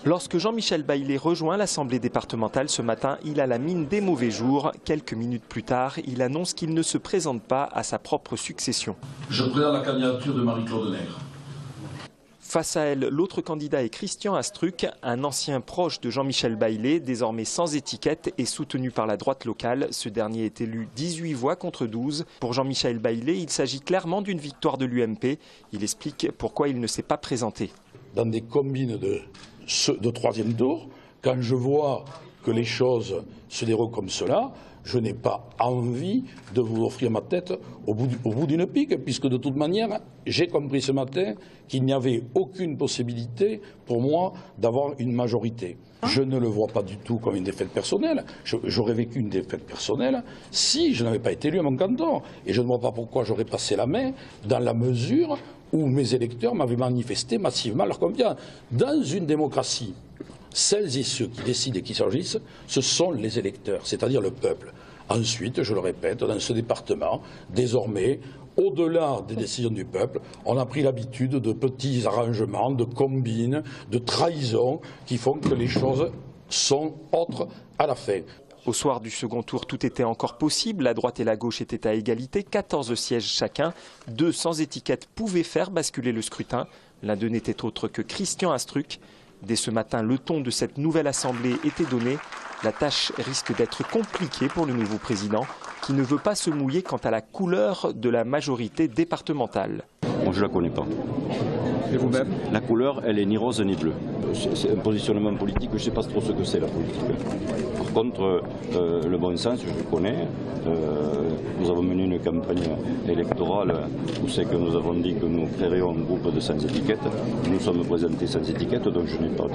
Lorsque Jean-Michel Baillet rejoint l'Assemblée départementale ce matin, il a la mine des mauvais jours. Quelques minutes plus tard, il annonce qu'il ne se présente pas à sa propre succession. Je présente la candidature de Marie-Claude Nègre. Face à elle, l'autre candidat est Christian Astruc, un ancien proche de Jean-Michel Baillet, désormais sans étiquette et soutenu par la droite locale. Ce dernier est élu 18 voix contre 12. Pour Jean-Michel Baillet, il s'agit clairement d'une victoire de l'UMP. Il explique pourquoi il ne s'est pas présenté. Dans des combines de troisième tour, quand je vois que les choses se déroulent comme cela, je n'ai pas envie de vous offrir ma tête au bout d'une pique, puisque de toute manière, j'ai compris ce matin qu'il n'y avait aucune possibilité pour moi d'avoir une majorité. Je ne le vois pas du tout comme une défaite personnelle. J'aurais vécu une défaite personnelle si je n'avais pas été élu à mon canton. Et je ne vois pas pourquoi j'aurais passé la main dans la mesure où mes électeurs m'avaient manifesté massivement leur confiance. Dans une démocratie, celles et ceux qui décident et qui s'agissent, ce sont les électeurs, c'est-à-dire le peuple. Ensuite, je le répète, dans ce département, désormais, au-delà des décisions du peuple, on a pris l'habitude de petits arrangements, de combines, de trahisons qui font que les choses sont autres à la fin. Au soir du second tour, tout était encore possible. La droite et la gauche étaient à égalité, 14 sièges chacun. 2 sans étiquette pouvaient faire basculer le scrutin. L'un d'eux n'était autre que Christian Astruc. Dès ce matin, le ton de cette nouvelle assemblée était donné. La tâche risque d'être compliquée pour le nouveau président, qui ne veut pas se mouiller quant à la couleur de la majorité départementale. Moi, je ne la connais pas. Et vous-même? La couleur, elle est ni rose ni bleue. C'est un positionnement politique, je ne sais pas trop ce que c'est la politique. Par contre, le bon sens, je le connais. Nous avons mené une campagne électorale où c'est que nous avons dit que nous créerions un groupe de sans étiquette. Nous sommes présentés sans étiquette, donc je n'ai pas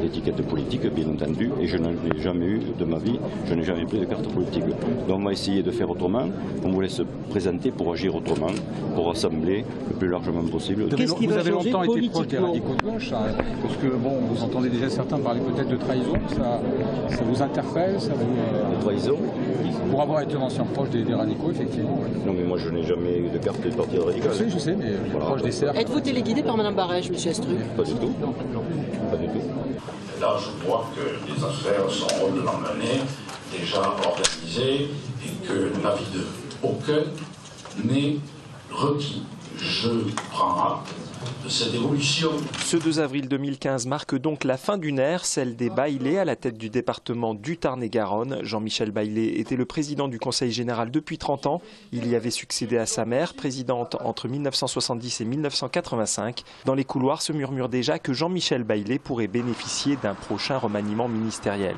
d'étiquette politique, bien entendu, et je n'en ai jamais eu de ma vie, je n'ai jamais pris de carte politique. Donc on va essayer de faire autrement, on voulait se présenter pour agir autrement, pour rassembler le plus largement possible. Qu'est-ce qui va changer longtemps été proche des radicaux de gauche, hein, parce que bon, vous entendez déjà certains parler peut-être de trahison, ça vous interpelle, ça vous... Trahison? Pour avoir été ancien proche des radicaux, effectivement. Ouais. Non mais moi je n'ai jamais eu de carte du parti radical. Je sais, mais voilà, proche des cercles. Êtes-vous téléguidé par Mme Barège, M. Astruc? Pas du tout. Pas du tout. Là, je vois que les affaires sont rondement menées, déjà organisées, et que l'avis de aucun n'est requis. Je prends acte de cette évolution. Ce 2 avril 2015 marque donc la fin d'une ère, celle des Baillet à la tête du département du Tarn-et-Garonne. Jean-Michel Baillet était le président du Conseil général depuis 30 ans. Il y avait succédé à sa mère, présidente entre 1970 et 1985. Dans les couloirs se murmure déjà que Jean-Michel Baillet pourrait bénéficier d'un prochain remaniement ministériel.